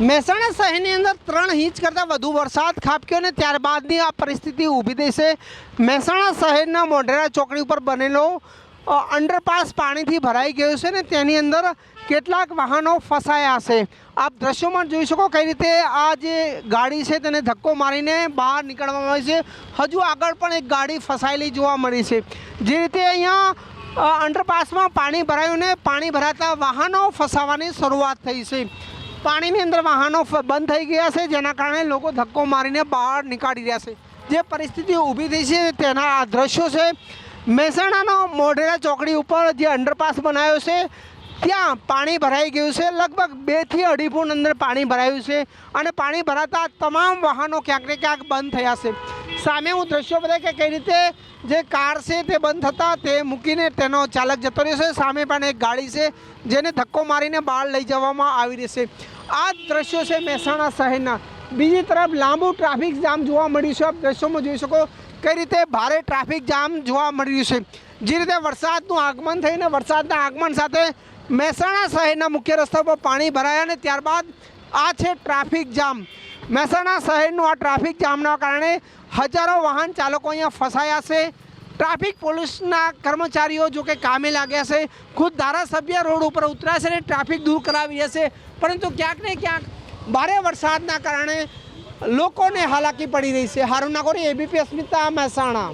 મહેસાણા શહેરની અંદર 3 ઇંચ કરતાં વધુ વરસાદ ખાબક્યો અને ત્યારબાદની આ પરિસ્થિતિ ઊભી થઈ છે। મહેસાણા શહેરના મોઢેરા ચોકડી ઉપર બનેલો અંડરપાસ પાણીથી ભરાઈ ગયો છે ને તેની અંદર કેટલાક વાહનો ફસાયા છે। આપ દ્રશ્યોમાં જોઈ શકો કઈ રીતે આ જે ગાડી છે તેને ધક્કો મારીને બહાર નીકળવામાં આવી છે। હજુ આગળ પણ એક ગાડી ફસાયેલી જોવા મળી છે। જે રીતે અહીંયા અંડરપાસમાં પાણી ભરાયું ને પાણી ભરાતા વાહનો ફસાવાની શરૂઆત થઈ છે। પાણીની અંદર વાહનો બંધ થઈ ગયા છે, જેના કારણે લોકો ધક્કો મારીને બહાર નીકાળી રહ્યા છે। જે પરિસ્થિતિ ઊભી થઈ છે તેના આ દ્રશ્યો છે। મહેસાણાનો મોઢેરા ચોકડી ઉપર જે અંડરપાસ બનાવ્યો છે ત્યાં પાણી ભરાઈ ગયું છે। લગભગ 2 થી 2.5 ફૂટ અંદર પાણી ભરાયું છે અને પાણી ભરાતા તમામ વાહનો ક્યાંક ને ક્યાંક બંધ થયા છે। સામે હું દ્રશ્યો બતાવે કે કઈ રીતે જે કાર છે તે બંધ થતાં તે મૂકીને તેનો ચાલક જતો રહ્યો છે। સામે પણ એક ગાડી છે જેને ધક્કો મારીને બહાર લઈ જવામાં આવી રહી છે। આ દ્રશ્યો છે મહેસાણા શહેરના। બીજી તરફ લાંબુ ટ્રાફિક જામ જોવા મળ્યું છે। આપ દ્રશ્યોમાં જોઈ શકો કઈ રીતે ભારે ટ્રાફિક જામ જોવા મળી રહ્યું છે। જે રીતે વરસાદનું આગમન થઈને વરસાદના આગમન સાથે મહેસાણા શહેરના મુખ્ય રસ્તા પર પાણી ભરાયા અને ત્યારબાદ આ છે ટ્રાફિક જામ। મહેસાણા શહેરનું આ ટ્રાફિક જામના કારણે હજારો વાહન ચાલકો અહીંયા ફસાયા છે। ટ્રાફિક પોલીસના કર્મચારીઓ જો કે કામે લાગ્યા છે। ખુદ ધારાસભ્ય રોડ ઉપર ઉતર્યા છે અને ટ્રાફિક દૂર કરાવી રહ્યા છે, પરંતુ ક્યાંક ને ક્યાંક ભારે વરસાદના કારણે લોકોને હાલાકી પડી રહી છે। હારૂન નાગોરી, ABP અસ્મિતા, મહેસાણા।